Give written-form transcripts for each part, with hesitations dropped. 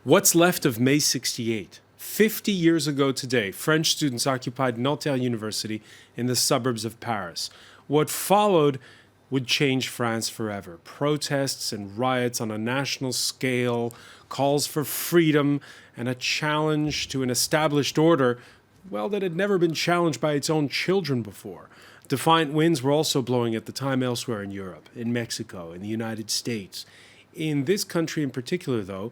What's left of May 68? 50 years ago today, French students occupied Nanterre University in the suburbs of Paris. What followed would change France forever. Protests and riots on a national scale, calls for freedom, and a challenge to an established order, well, that had never been challenged by its own children before. Defiant winds were also blowing at the time elsewhere in Europe, in Mexico, in the United States. In this country in particular, though,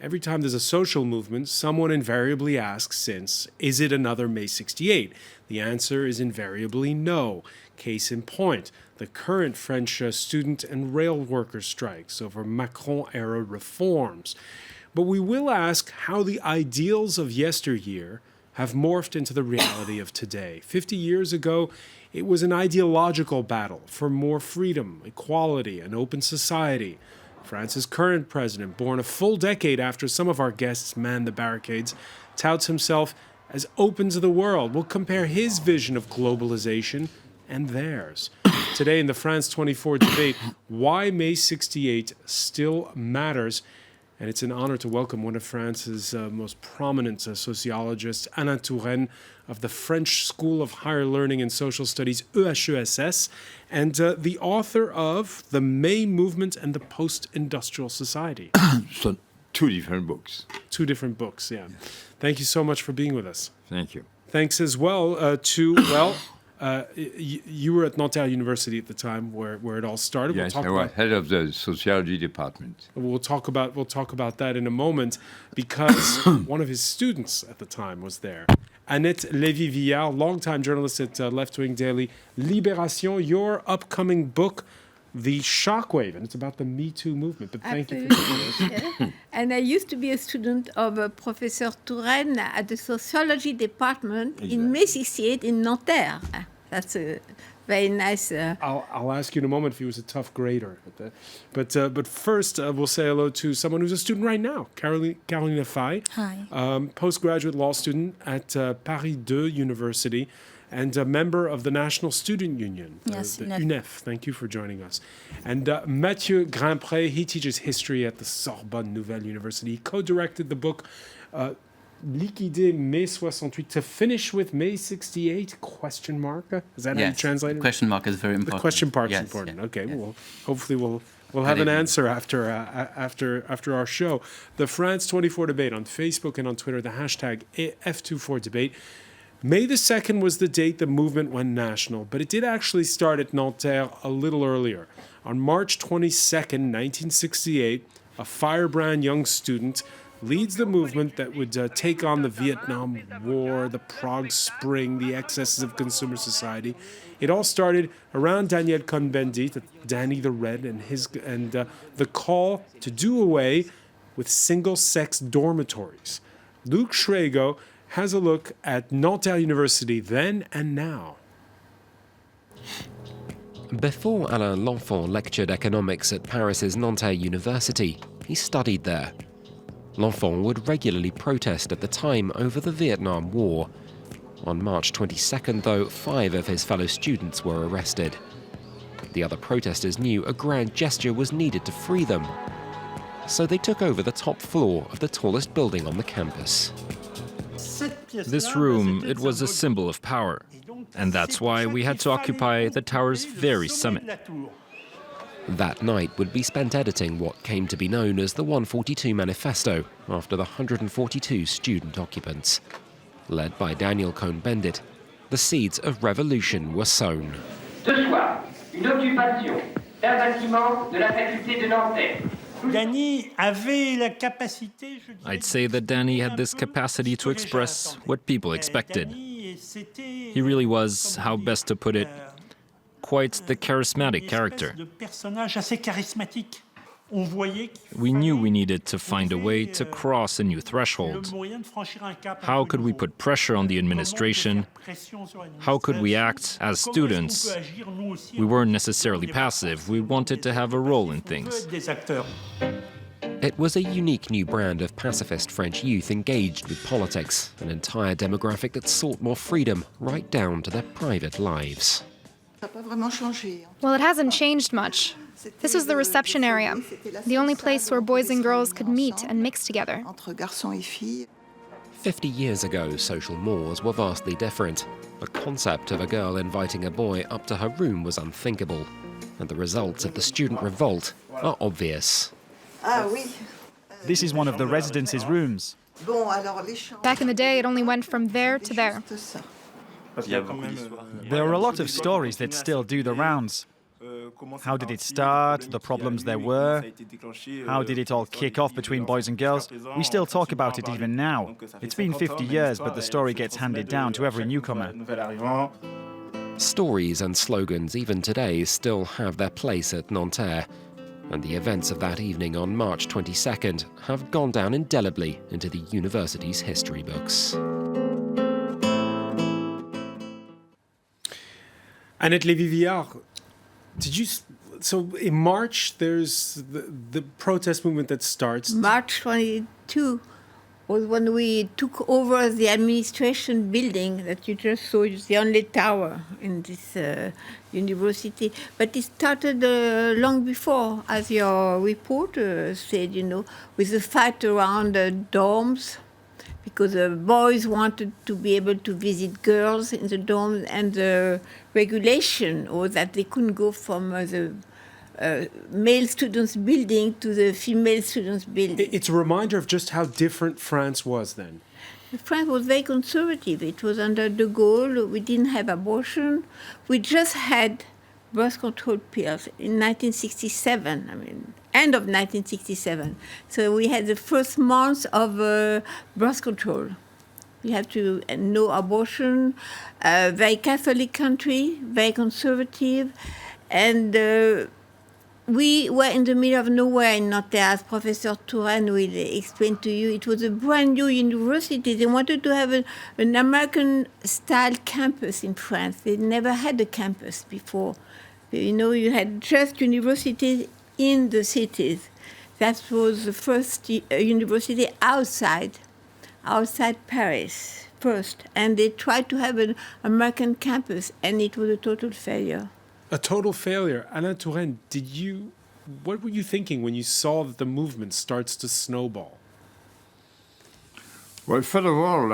every time there's a social movement, someone invariably asks is it another May 68? The answer is invariably no. Case in point, the current French student and rail worker strikes over Macron-era reforms. But we will ask how the ideals of yesteryear have morphed into the reality of today. 50 years ago, it was an ideological battle for more freedom, equality, and open society. France's current president, born a full decade after some of our guests manned the barricades, touts himself as open to the world. We'll compare his vision of globalization and theirs. Today in the France 24 debate, why May 68 still matters. And it's an honor to welcome one of France's most prominent sociologists, Alain Touraine, of the French School of Higher Learning and Social Studies, EHESS, and the author of The May Movement and the Post-Industrial Society. So, two different books. Two different books, yeah. Thank you so much for being with us. Thank you. Thanks as well you were at Nanterre University at the time where it all started. Yes, I was head of the sociology department. We'll talk about that in a moment, because one of his students at the time was there. Annette Lévy-Villard, longtime journalist at left-wing daily Libération. Your upcoming book, The Shockwave, and it's about the Me Too movement. But thank you for joining us. Yeah. And I used to be a student of Professor Touraine at the sociology department in May 68 in Nanterre. That's a very nice... I'll ask you in a moment if he was a tough grader. But first, we'll say hello to someone who's a student right now, Caroline Fay. Hi. Postgraduate law student at Paris 2 University and a member of the National Student Union, the UNEF. Thank you for joining us. And Mathieu Grimpré, he teaches history at the Sorbonne Nouvelle University. He co-directed the book Liquider Mai 68, to finish with May 68, question mark? Is that how you translate it? Question mark is very important. The question mark is important. Yeah. Okay, well, hopefully we'll have an answer after our show. The France 24 debate on Facebook and on Twitter, the hashtag F24debate. May the 2nd was the date the movement went national, but it did actually start at Nanterre a little earlier. On March 22nd, 1968, a firebrand young student leads the movement that would take on the Vietnam War, the Prague Spring, the excesses of consumer society. It all started around Daniel Cohn-Bendit, Danny the Red, and the call to do away with single-sex dormitories. Luc Schrago has a look at Nanterre University then and now. Before Alain L'Enfant lectured economics at Paris's Nanterre University, he studied there. L'Enfant would regularly protest at the time over the Vietnam War. On March 22nd, though, 5 of his fellow students were arrested. The other protesters knew a grand gesture was needed to free them, so they took over the top floor of the tallest building on the campus. This room, it was a symbol of power, and that's why we had to occupy the tower's very summit. That night would be spent editing what came to be known as the 142 Manifesto after the 142 student occupants. Led by Daniel Cohn-Bendit, the seeds of revolution were sown. Ce soir, une occupation d'un bâtiment de la faculté de Nanterre. I'd say that Danny had this capacity to express what people expected. He really was, how best to put it, quite the charismatic character. We knew we needed to find a way to cross a new threshold. How could we put pressure on the administration? How could we act as students? We weren't necessarily passive. We wanted to have a role in things. It was a unique new brand of pacifist French youth engaged with politics, an entire demographic that sought more freedom right down to their private lives. Well, it hasn't changed much. This was the reception area, the only place where boys and girls could meet and mix together. 50 years ago, social mores were vastly different. The concept of a girl inviting a boy up to her room was unthinkable, and the results of the student revolt are obvious. This is one of the residents' rooms. Back in the day, it only went from there to there. There are a lot of stories that still do the rounds. How did it start, the problems there were, how did it all kick off between boys and girls? We still talk about it even now. It's been 50 years, but the story gets handed down to every newcomer. Stories and slogans even today still have their place at Nanterre, and the events of that evening on March 22nd have gone down indelibly into the university's history books. Annette Lévy-Villard, so in March, there's the protest movement that starts. March 22 was when we took over the administration building that you just saw. It's the only tower in this university. But it started long before, as your report said, with the fight around dorms, because the boys wanted to be able to visit girls in the dorms, and the regulation was that they couldn't go from the male students' building to the female students' building. It's a reminder of just how different France was then. France was very conservative. It was under de Gaulle. We didn't have abortion. We just had birth control pills in 1967, end of 1967. So we had the first months of birth control. We had to no abortion, very Catholic country, very conservative, and we were in the middle of nowhere in Nanterre, as Professor Touraine will explain to you. It was a brand new university. They wanted to have an American-style campus in France. They never had a campus before. You had just universities in the cities. That was the first university outside Paris first. And they tried to have an American campus, and it was a total failure. A total failure. Alain Touraine, what were you thinking when you saw that the movement starts to snowball? Well, first of all,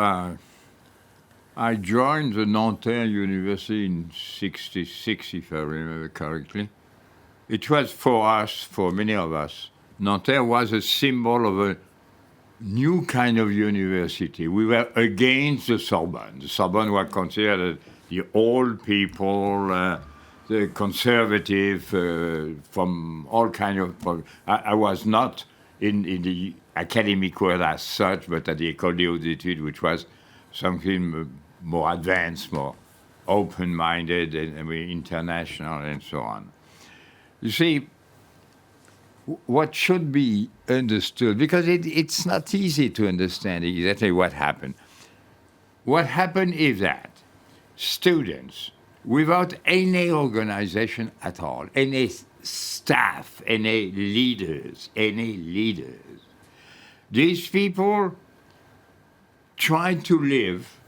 I joined the Nanterre University in '66, if I remember correctly. It was for many of us, Nanterre was a symbol of a new kind of university. We were against the Sorbonne. The Sorbonne were considered the old people, the conservative, from all kind of... I was not in the academic world as such, but at the École des Hautes Études, which was something more advanced, more open-minded, and international, and so on. You see, what should be understood, because it's not easy to understand exactly what happened. What happened is that students, without any organization at all, any staff, any leaders, these people tried to live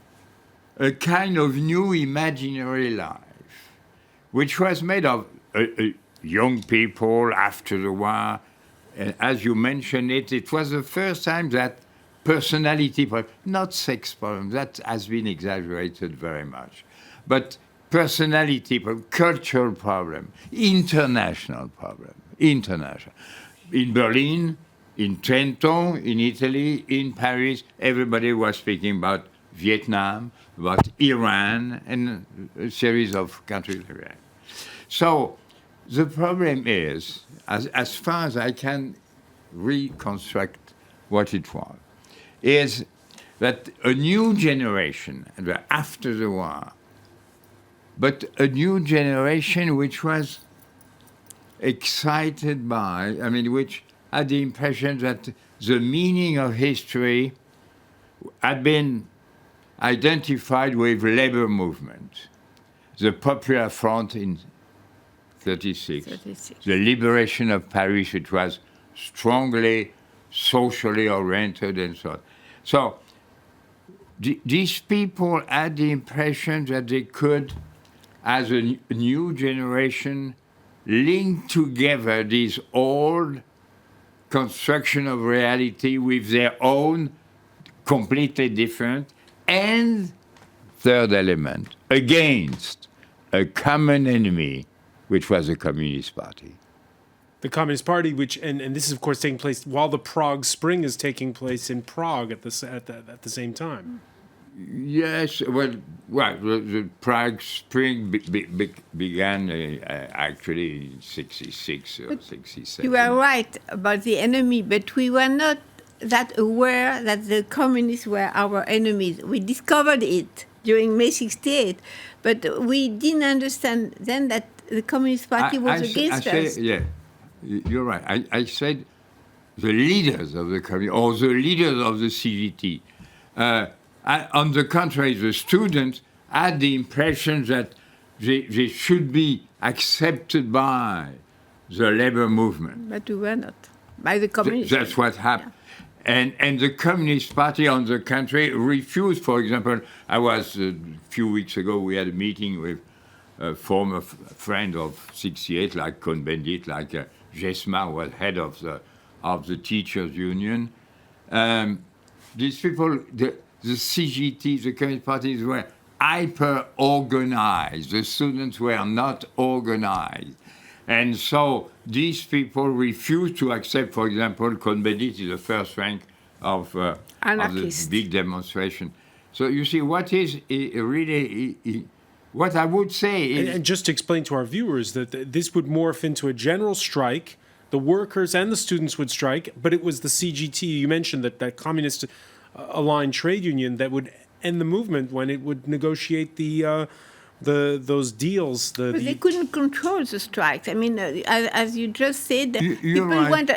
a kind of new imaginary life, which was made of young people after the war. And as you mentioned it was the first time that personality problems, not sex problems, that has been exaggerated very much, but personality problem, cultural problem, international problem, international. In Berlin, in Trento, in Italy, in Paris, everybody was speaking about Vietnam, about Iran, and a series of countries like that. So the problem is, as far as I can reconstruct what it was, is that a new generation, after the war, but a new generation which was excited by, which had the impression that the meaning of history had been identified with labor movement, the Popular Front in 1936, the liberation of Paris, which was strongly socially oriented and so on. So these people had the impression that they could as a new generation link together this old construction of reality with their own completely different, and third element, against a common enemy, which was the Communist Party. The Communist Party, which and this is of course taking place while the Prague Spring is taking place in Prague at the same time. Yes, well, the Prague Spring began actually in 66 or 67. You are right about the enemy, but we were not that aware that the communists were our enemies. We discovered it during May 68, but we didn't understand then that the Communist Party was against us. Yeah, you're right. I said the leaders of the communist, or the leaders of the CGT. On the contrary, the students had the impression that they should be accepted by the labor movement. But we were not, by the communists. That's what happened. Yeah. And the Communist Party, on the contrary, refused. For example, I was, a few weeks ago, we had a meeting with a former friend of 68, like Cohn-Bendit, like Jesma, was head of the teachers' union. These people, the CGT, the Communist parties, were hyper-organized. The students were not organized. And so these people refused to accept, for example, Cohn-Bendit is the first rank of the big demonstration. So you see, what is really, what I would say is... And just to explain to our viewers that this would morph into a general strike, the workers and the students would strike, but it was the CGT, you mentioned that communist aligned trade union that would end the movement when it would negotiate those deals. But they couldn't control the strikes. I mean, as you just said, people right. went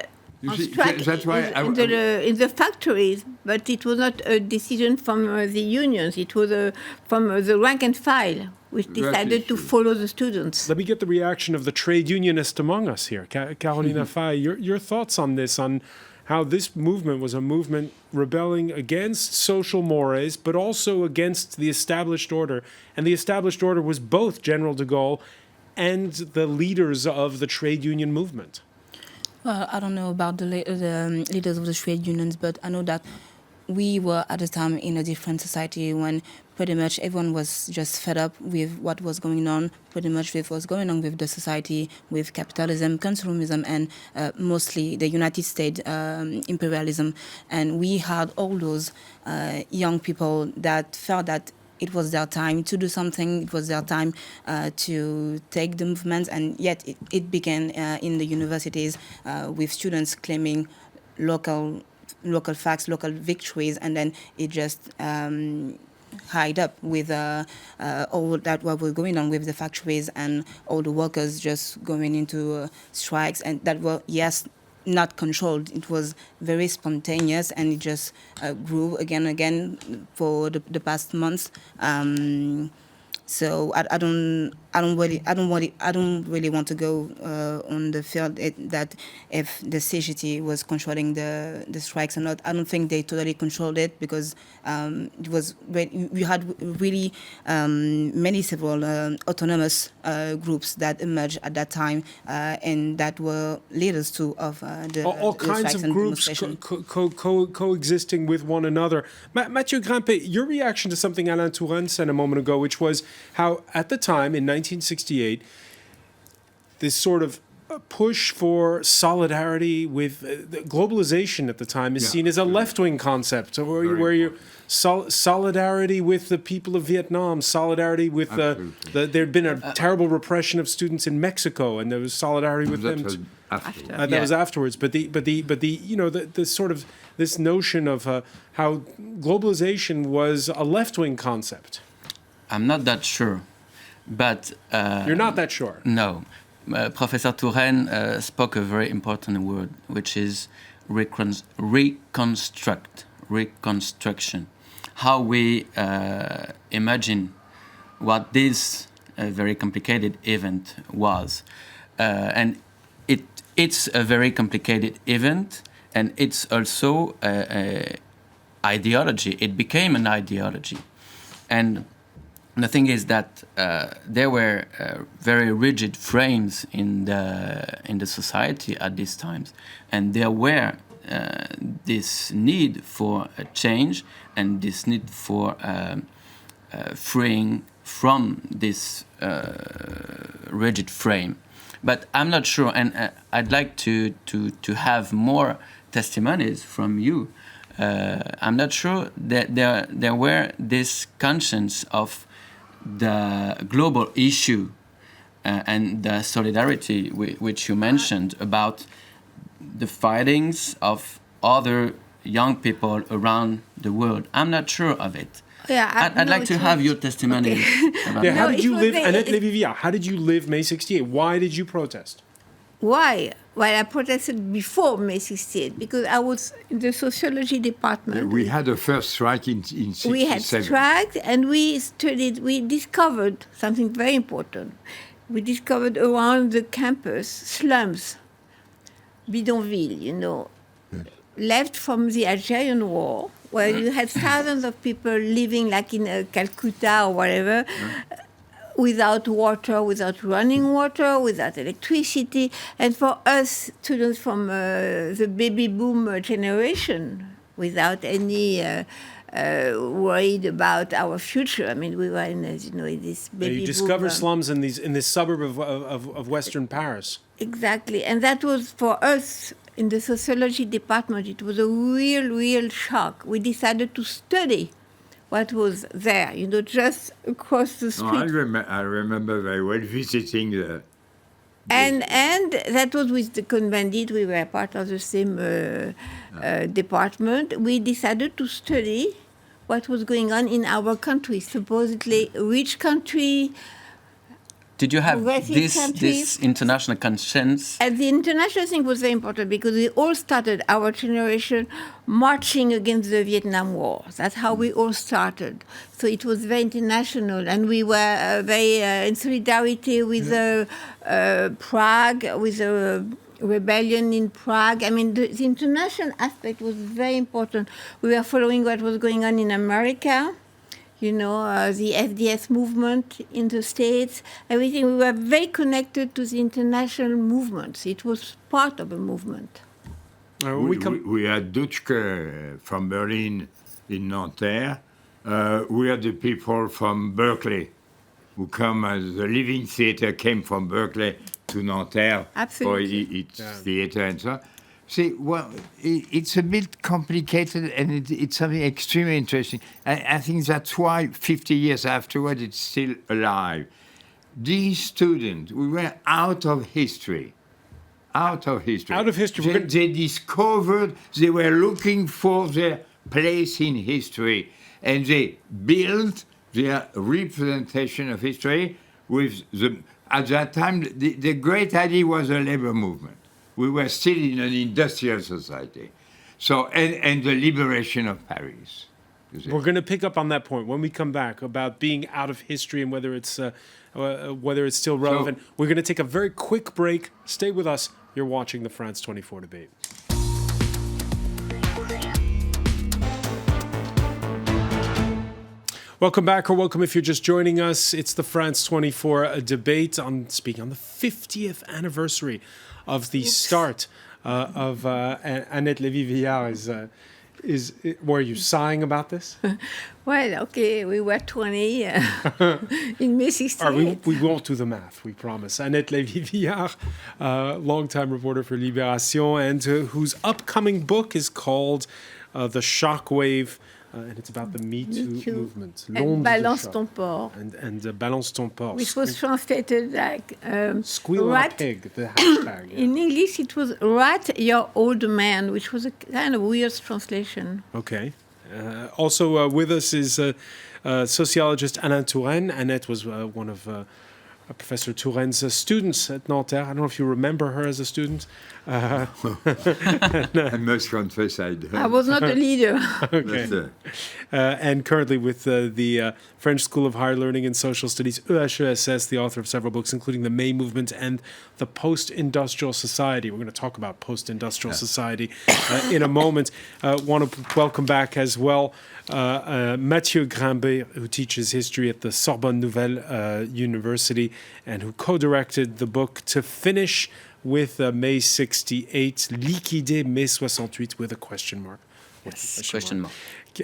on strike that's why in the factories, but it was not a decision from the unions. It was from the rank and file, which decided to follow the students. Let me get the reaction of the trade unionist among us here. Carolina Fay, your thoughts on this, on how this movement was a movement rebelling against social mores, but also against the established order. And the established order was both General de Gaulle and the leaders of the trade union movement. Well, I don't know about the leaders of the trade unions, but I know that we were at a time in a different society when pretty much everyone was just fed up with what was going on, pretty much with what's going on with the society, with capitalism, consumerism, and mostly the United States imperialism. And we had all those young people that felt that it was their time to do something, it was their time to take the movement, and yet it began in the universities with students claiming local facts, local victories, and then it just hide up with all that what was going on with the factories and all the workers just going into strikes, and that were, yes, not controlled. It was very spontaneous, and it just grew again and again for the past months. So I don't really want to go on the field that if the CGT was controlling the strikes or not. I don't think they totally controlled it, because it was we had really several autonomous groups that emerged at that time, and that were leaders too of the all kinds of groups coexisting with one another. Mathieu Grimpé, your reaction to something Alain Touraine said a moment ago, which was how at the time in 1968, this sort of push for solidarity with globalization at the time is seen as a left-wing concept, where you solidarity with the people of Vietnam, solidarity with there'd been a terrible repression of students in Mexico, and there was solidarity with them. That was afterwards. But the you know the sort of this notion of how globalization was a left-wing concept. I'm not that sure, but... You're not that sure? No. Professor Touraine spoke a very important word, which is reconstruction. How we imagine what this very complicated event was. And it's a very complicated event, and it's also an ideology. It became an ideology. And The thing is that there were very rigid frames in the society at these times, and there were this need for a change and this need for freeing from this rigid frame. But I'm not sure, and I'd like to have more testimonies from you. I'm not sure that there were this conscience of the global issue and the solidarity which you mentioned about the fightings of other young people around the world. I'm not sure of it. Yeah, I'd like to have your testimony. About Yeah, that. how did you live, Annette Lévy-Villard, how did you live May 68? Why did you protest? Why? Well, I protested before May 68 because I was in the sociology department. We had a first strike in 67. We had striked and we discovered something very important. We discovered around the campus slums, bidonville, left from the Algerian war, where you had thousands of people living like in Calcutta or whatever, without water, without running water, without electricity. And for us, students from the baby boom generation, without any worried about our future. I mean, we were in this baby boom. You discovered slums in this suburb of Western Paris. Exactly. And that was, for us, in the sociology department, it was a real shock. We decided to study what was there, just across the street. No, I remember very well visiting the... And that was with the Cohn-Bendit. We were part of the same department. We decided to study what was going on in our country, supposedly rich country. Did you have this international conscience? And the international thing was very important because we all started, our generation, marching against the Vietnam War. That's how we all started. So it was very international, and we were very in solidarity with Prague, with the rebellion in Prague. I mean, the international aspect was very important. We were following what was going on in America. The FDS movement in the States, everything. We were very connected to the international movements. It was part of a movement. We had Dutschke from Berlin in Nanterre. We had the people from Berkeley who come as the Living Theatre came from Berkeley to Nanterre for its theatre and so on. See, well, it's a bit complicated and it's something extremely interesting. I think that's why 50 years afterward it's still alive. These students, we were out of history. Out of history. They discovered, they were looking for their place in history, and they built their representation of history with at that time, the great idea was a labor movement. We were still in an industrial society. So, and the liberation of Paris. We're going to pick up on that point when we come back about being out of history and whether it's still relevant. So, we're going to take a very quick break. Stay with us. You're watching the France 24 debate. Welcome back, or welcome if you're just joining us. It's the France 24 debate speaking on the 50th anniversary of the start of Annette Lévy-Villard. Were you sighing about this? Well, okay, we were 20 in May 68. We won't do the math, we promise. Annette Lévy-Villard, longtime reporter for Libération, and whose upcoming book is called The Shockwave. And it's about the Me Too movement. And Balance ton porc. And Balance ton porc. Which was translated like... Squeal like a pig, the hashtag. In English, it was Rat Your Old Man, which was a kind of weird translation. Okay. Also with us is sociologist Alain Touraine. Annette was one of Professor Tourenne's students at Nanterre. I don't know if you remember her as a student. I must confess I don't. I was not a leader. Okay. And currently with the French School of Higher Learning and Social Studies, EHESS, the author of several books, including The May Movement and The Post-Industrial Society. We're going to talk about post-industrial society in a moment. Want to welcome back as well Mathieu Grimbet, who teaches history at the Sorbonne Nouvelle University and who co-directed the book To Finish with May 68, Liquider Mai 68 with a question mark. Yes, question mark.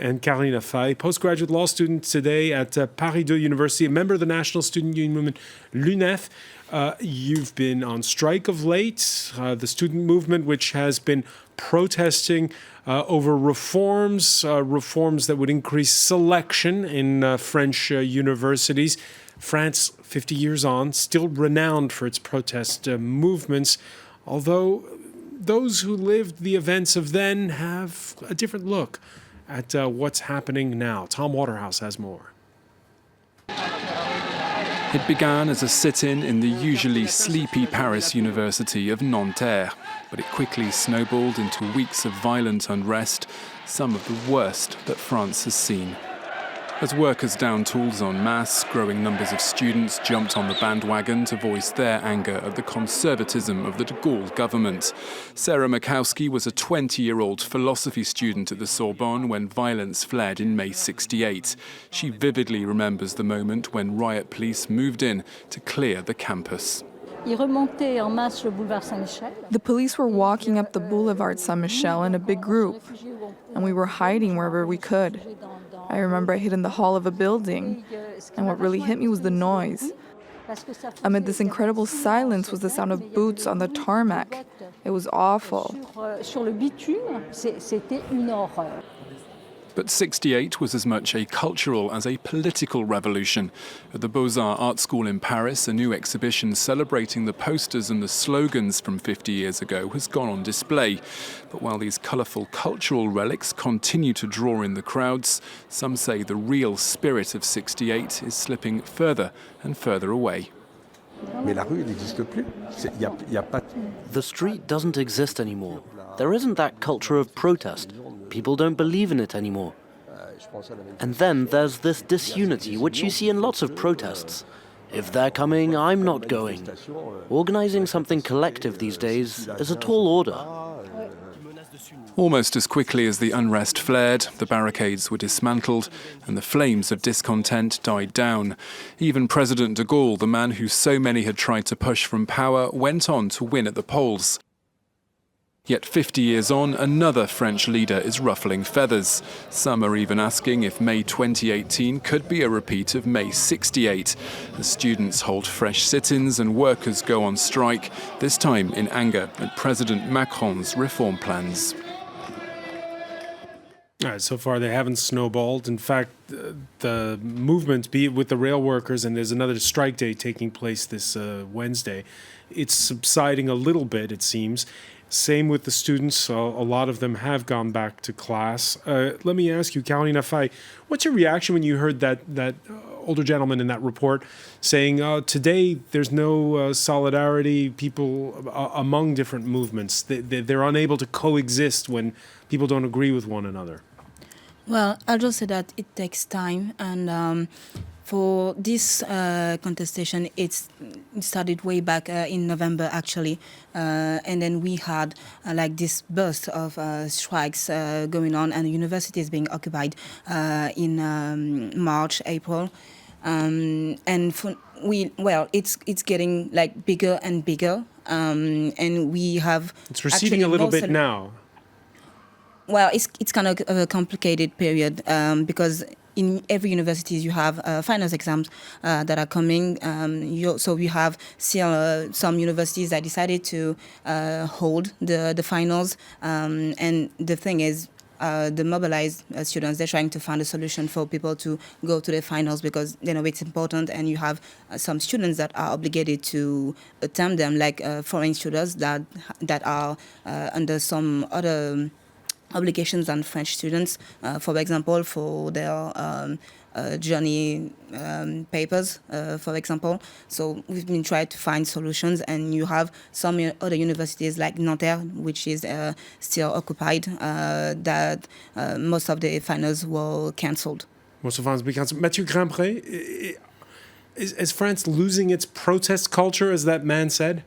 And Carolina Fay, postgraduate law student today at Paris 2 University, a member of the National Student Union movement, l'UNEF. You've been on strike of late, the student movement, which has been protesting over reforms that would increase selection in French universities. France, 50 years on, still renowned for its protest movements, although those who lived the events of then have a different look at what's happening now. Tom Waterhouse has more. It began as a sit-in in the usually sleepy Paris University of Nanterre, but it quickly snowballed into weeks of violent unrest, some of the worst that France has seen. As workers downed tools en masse, growing numbers of students jumped on the bandwagon to voice their anger at the conservatism of the de Gaulle government. Sarah Makowski was a 20-year-old philosophy student at the Sorbonne when violence flared in May 68. She vividly remembers the moment when riot police moved in to clear the campus. The police were walking up the Boulevard Saint-Michel in a big group, and we were hiding wherever we could. I remember I hid in the hall of a building, and what really hit me was the noise. Amid this incredible silence was the sound of boots on the tarmac. It was awful. But 68 was as much a cultural as a political revolution. At the Beaux-Arts Art School in Paris, a new exhibition celebrating the posters and the slogans from 50 years ago has gone on display. But while these colourful cultural relics continue to draw in the crowds, some say the real spirit of 68 is slipping further and further away. The street doesn't exist anymore. There isn't that culture of protest. People don't believe in it anymore. And then there's this disunity, which you see in lots of protests. If they're coming, I'm not going. Organizing something collective these days is a tall order. Almost as quickly as the unrest flared, the barricades were dismantled and the flames of discontent died down. Even President de Gaulle, the man who so many had tried to push from power, went on to win at the polls. Yet 50 years on, another French leader is ruffling feathers. Some are even asking if May 2018 could be a repeat of May 68, as students hold fresh sit-ins and workers go on strike, this time in anger at President Macron's reform plans. All right, so far they haven't snowballed. In fact, the movement, be it with the rail workers, and there's another strike day taking place this Wednesday, it's subsiding a little bit, it seems. Same with the students. A lot of them have gone back to class. Let me ask you, Carolina Fay, what's your reaction when you heard that older gentleman in that report saying, today there's no solidarity, people among different movements. They're unable to coexist when people don't agree with one another? Well, I'll just say that it takes time, and for this contestation, it started way back in November, actually, and then we had like this burst of strikes going on, and the university is being occupied in March, April, and it's getting like bigger and bigger, and we have it's receding a little bit now. Well, it's kind of a complicated period because in every university you have finals exams that are coming. So we have still some universities that decided to hold the finals. And the thing is, the mobilized students, they're trying to find a solution for people to go to the finals because they know it's important, and you have some students that are obligated to attend them, like foreign students that are under some other obligations than French students, for example, for their journey papers, for example. So we've been trying to find solutions, and you have some other universities like Nanterre, which is still occupied, that most of the finals were cancelled. Most of finals be cancelled. Mathieu Grimpré, is France losing its protest culture, as that man said?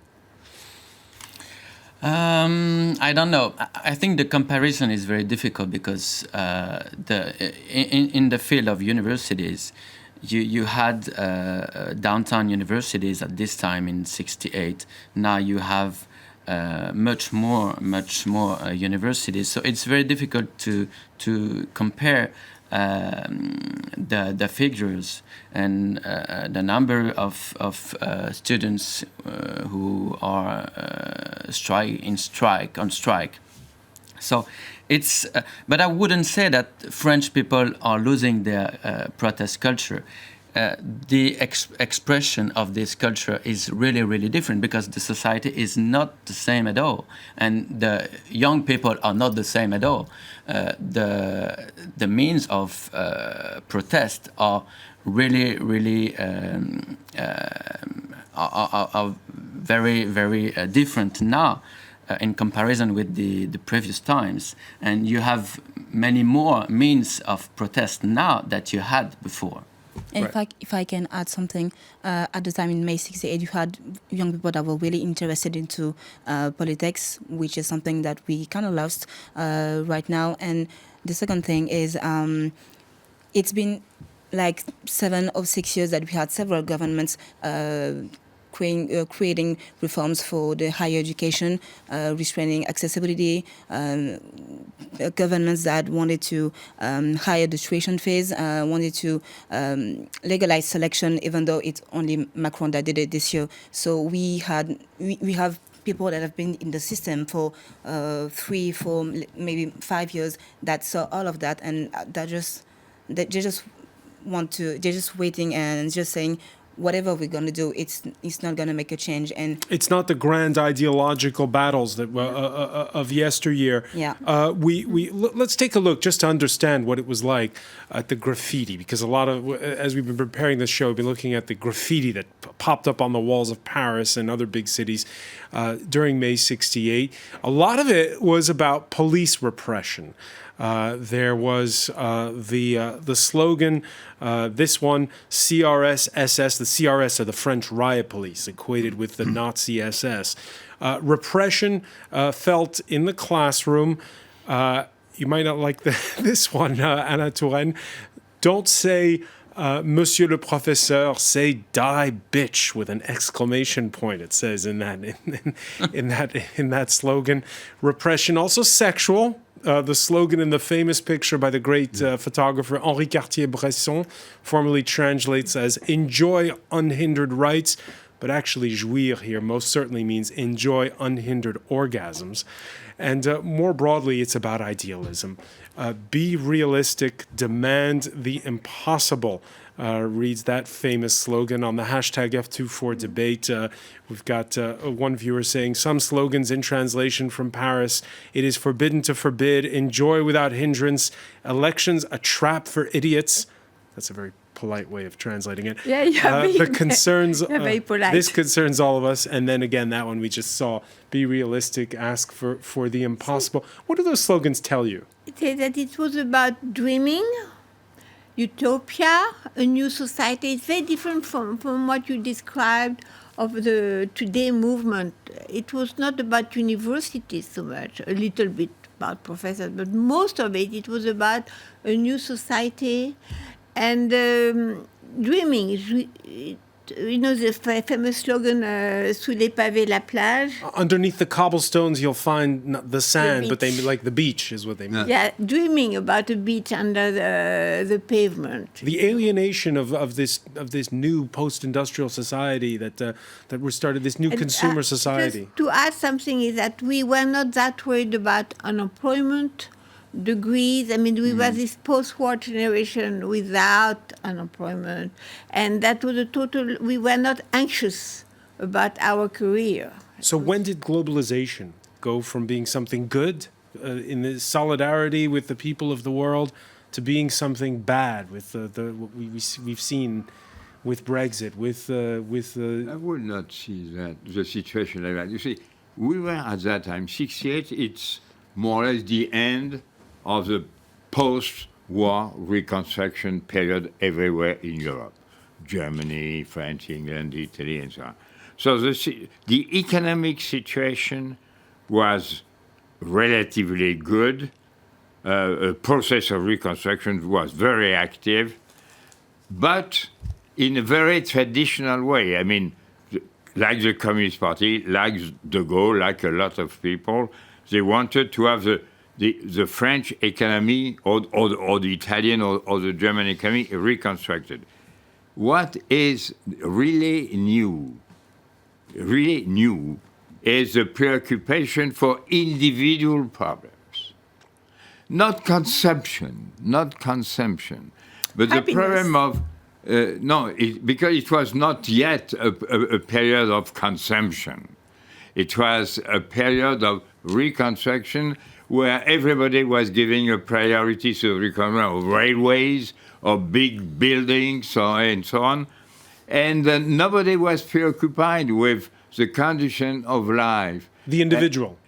I don't know. I think the comparison is very difficult because in the field of universities, you had downtown universities at this time in '68. Now you have much more universities. So it's very difficult to compare the figures and the number of students who are on strike. So it's, but I wouldn't say that French people are losing their protest culture. The expression of this culture is really, really different because the society is not the same at all, and the young people are not the same at all. The means of protest are really, really are very, very different now in comparison with the previous times, and you have many more means of protest now that you had before. And if I can add something, at the time in May '68, you had young people that were really interested into politics, which is something that we kind of lost right now. And the second thing is, it's been like 7 or 6 years that we had several governments creating reforms for the higher education, restraining accessibility, governments that wanted to higher the tuition fees, wanted to legalize selection, even though it's only Macron that did it this year. So we have people that have been in the system for 3, 4, maybe 5 years that saw all of that, and they're just waiting and just saying, whatever we're going to do, it's not going to make a change. And it's not the grand ideological battles that of yesteryear. Yeah. Let's take a look just to understand what it was like at the Graffiti, because a lot of, as we've been preparing this show, we've been looking at the graffiti that popped up on the walls of Paris and other big cities during May '68. A lot of it was about police repression. There was the slogan, this one, CRS SS. The CRS are the French riot police, equated with the Nazi SS. Repression felt in the classroom. You might not like this one, Anna Touraine. Don't say Monsieur le Professeur, say die bitch with an exclamation point. It says in that slogan. Repression, also sexual. The slogan in the famous picture by the great photographer Henri Cartier-Bresson formerly translates as enjoy unhindered rights, but actually jouir here most certainly means enjoy unhindered orgasms. And more broadly, it's about idealism. Be realistic, demand the impossible. Reads that famous slogan on the hashtag F24 debate. We've got one viewer saying, some slogans in translation from Paris: it is forbidden to forbid, enjoy without hindrance, elections a trap for idiots. That's a very polite way of translating it. Yeah, the concerns, very polite. This concerns all of us. And then again, that one we just saw, be realistic, ask for the impossible. What do those slogans tell you? It says that it was about dreaming, utopia, a new society. It's very different from what you described of the Today movement. It was not about universities so much, a little bit about professors, but most of it was about a new society and dreaming. You know the famous slogan, sous les pavés la plage. Underneath the cobblestones, you'll find the sand, but they like the beach is what they mean. Yeah, dreaming about a beach under the pavement. The alienation of this new post-industrial society that we started, this new consumer society. Just to add something is that we were not that worried about unemployment, degrees. I mean, we were this post-war generation without unemployment, and that was we were not anxious about our career. So when did globalization go from being something good in the solidarity with the people of the world to being something bad with what we've seen with Brexit, with I would not see that, the situation like that. You see, we were at that time, 68, it's more or less the end of the post-war reconstruction period everywhere in Europe. Germany, France, England, Italy, and so on. So the economic situation was relatively good. A process of reconstruction was very active, but in a very traditional way. I mean, like the Communist Party, like de Gaulle, like a lot of people, they wanted to have the French economy or the Italian or the German economy reconstructed. What is really new is the preoccupation for individual problems. Not consumption, but the problem of, because it was not yet a period of consumption. It was a period of reconstruction where everybody was giving a priority to the reconstruction of railways, of big buildings, and so on. And nobody was preoccupied with the condition of life. The individual.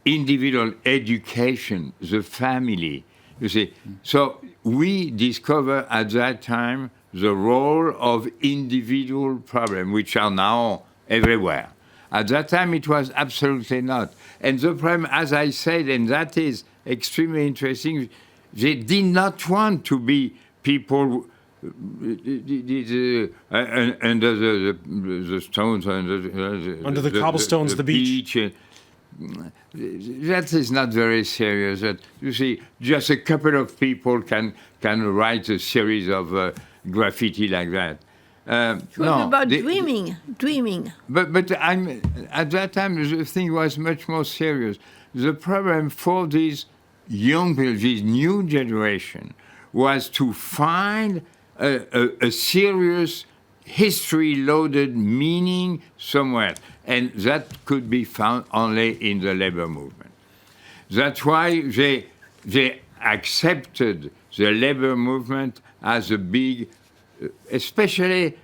Individual education, the family, you see. So we discover at that time the role of individual problems, which are now everywhere. At that time, it was absolutely not. And the problem, as I said, and that is extremely interesting, they did not want to be people under the stones, under the cobblestones, the beach. That is not very serious. That, you see, just a couple of people can write a series of graffiti like that. It was about dreaming. But at that time, the thing was much more serious. The problem for these young people, this new generation, was to find a serious history-loaded meaning somewhere. And that could be found only in the labor movement. That's why they accepted the labor movement as a big, especially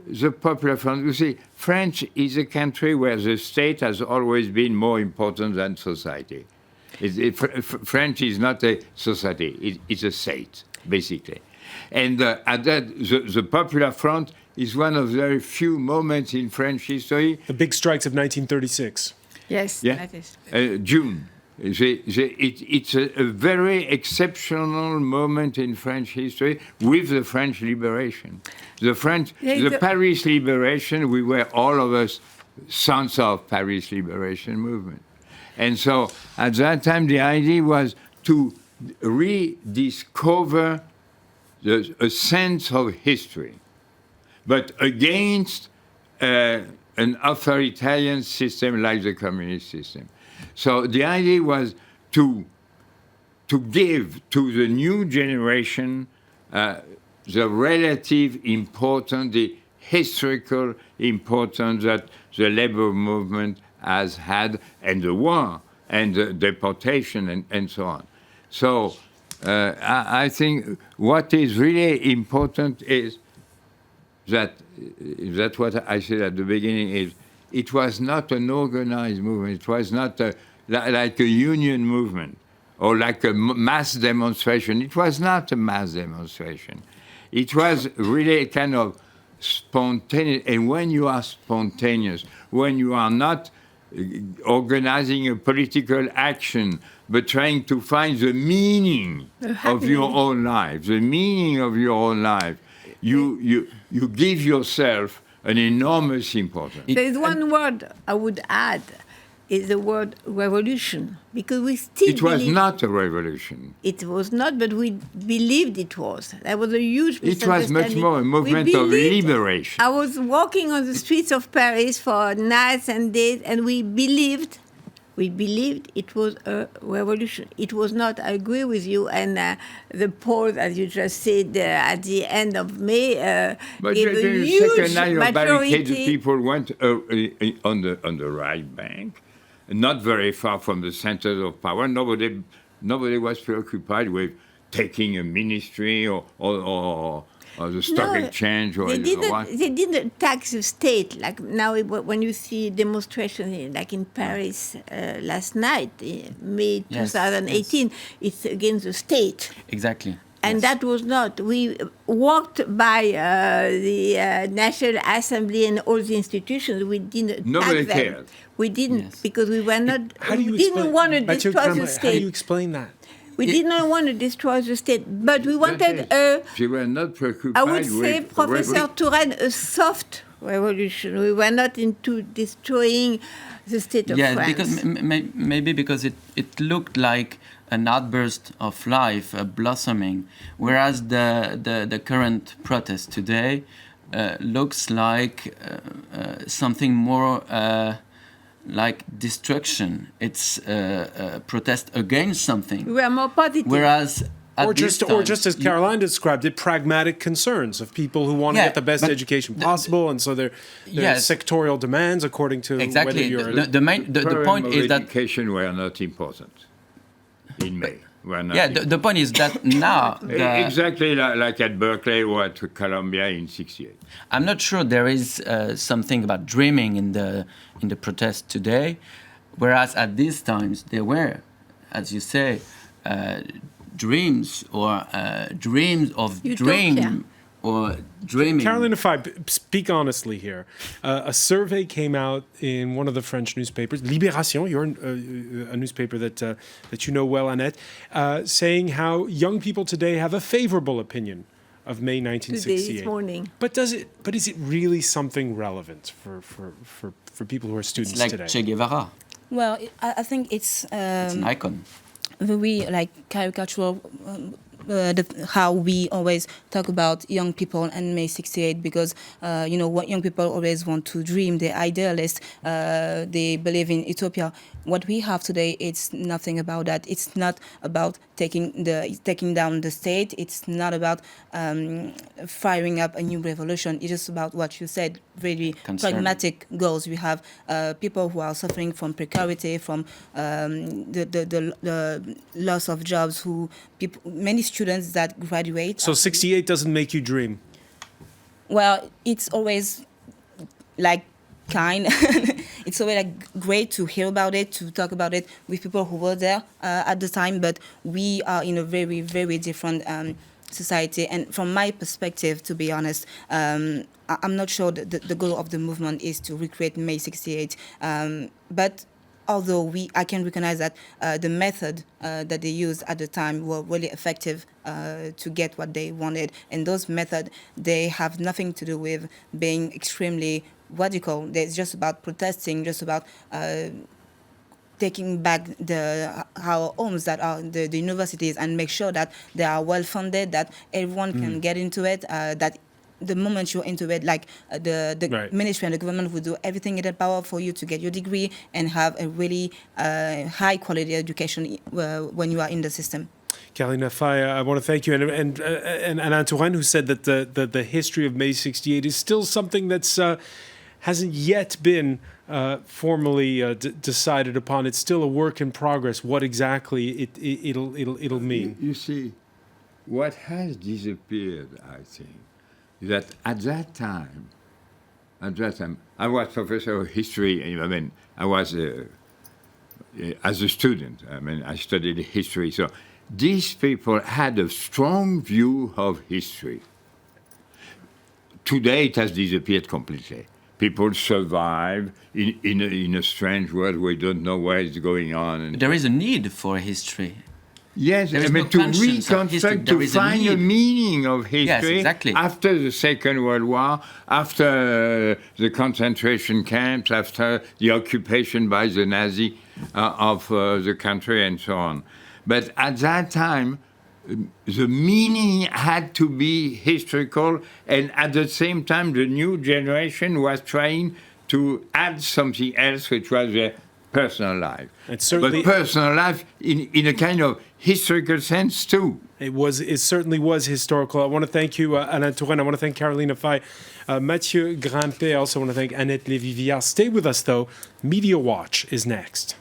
the Popular Front. You see, France is a country where the state has always been more important than society. French is not a society, it's a state, basically. And at that, the Popular Front is one of the very few moments in French history. The big strikes of 1936. Yes, yeah? That is. June. It's a very exceptional moment in French history with the French liberation. The Paris liberation, we were all of us sons of Paris liberation movement. And so at that time, the idea was to rediscover a sense of history, but against an authoritarian system like the communist system. So the idea was to give to the new generation the relative importance, the historical importance that the labor movement has had, and the war, and the deportation, and so on. So I think what is really important is that's what I said at the beginning, is it was not an organized movement. It was not like a union movement or like a mass demonstration. It was not a mass demonstration. It was really a kind of spontaneous. And when you are spontaneous, when you are not organizing a political action, but trying to find the meaning of your own life, you give yourself an enormous importance. There is one word I would add, is the word revolution, because we still It was not a revolution. It was not, but we believed it was. There was a huge misunderstanding. It was much more a movement of liberation. I was walking on the streets of Paris for nights and days, and we believed it was a revolution. It was not, I agree with you, and the polls, as you just said, at the end of May, but gave a huge majority. The people went on the right bank, not very far from the center of power. Nobody was preoccupied with taking a ministry or the stock exchange or what? They didn't tax the state. Like now, when you see demonstrations like in Paris last night, May 2018, it's against the state. Exactly. And that was not. We walked by the National Assembly and all the institutions. We didn't Nobody tax them. cared. We didn't because we were not. We didn't want to destroy the state. How do you explain that? We did not want to destroy the state, but we wanted They were not preoccupied I would say, with Professor Touraine, a soft revolution. We were not into destroying the state of France. Because maybe because it looked like an outburst of life, a blossoming, whereas the current protest today looks like something more like destruction. It's a protest against something. We are more positive. Whereas or just as Caroline described it, pragmatic concerns of people who want to get the best education possible, and so they're sectorial demands according to whether you're... The point is that education were not important in May. The point is that now... exactly like at Berkeley or at Columbia in 1968. I'm not sure there is something about dreaming in the protest today, whereas at these times there were, as you say, dreams or dreams of dream or dreaming. Caroline, if I speak honestly here, a survey came out in one of the French newspapers, Libération, you're a newspaper that you know well, Annette, saying how young people today have a favorable opinion of May 1968. Today, this morning. But is it really something relevant for people who are students like today? Che Guevara. Well, I think it's an icon. Very caricatural. How we always talk about young people and May 68 because what young people always want to dream, they're idealists, they believe in utopia. What we have today, it's nothing about that. It's not about taking down the state. It's not about firing up a new revolution. It's just about what you said, really pragmatic goals. We have people who are suffering from precarity, from the loss of jobs, many students that graduate. So 68 doesn't make you dream? Well, it's always kind. It's always great to hear about it, to talk about it with people who were there at the time, but we are in a very, very different society. And from my perspective, to be honest, I'm not sure that the goal of the movement is to recreate May 68. But although I can recognize that the method that they used at the time were really effective to get what they wanted. And those methods, they have nothing to do with being extremely radical. It's just about protesting, just about taking back our homes that are the universities and make sure that they are well funded, that everyone can get into it, that the moment you're into it, the ministry and the government will do everything in their power for you to get your degree and have a really high quality education when you are in the system. Caroline, I want to thank you, and Anne Touraine, who said that the history of May 68 is still something that's hasn't yet been formally decided upon. It's still a work in progress. What exactly it'll mean? You see, what has disappeared, I think, is that at that time, I was professor of history. I mean, I was as a student. I mean, I studied history. So these people had a strong view of history. Today, it has disappeared completely. People survive in a strange world. We don't know where it's going on. And there is a need for history. Yes, I mean, to reconstruct, to find a meaning of history after the Second World War, after the concentration camps, after the occupation by the Nazi of the country and so on. But at that time, the meaning had to be historical, and at the same time, the new generation was trying to add something else, which was their personal life. But personal life in a kind of historical sense, too. It certainly was historical. I want to thank you, Anne Touraine. I want to thank Caroline Faye, Mathieu Grimpet. I also want to thank Annette Lévy-Villard. Stay with us, though. Media Watch is next.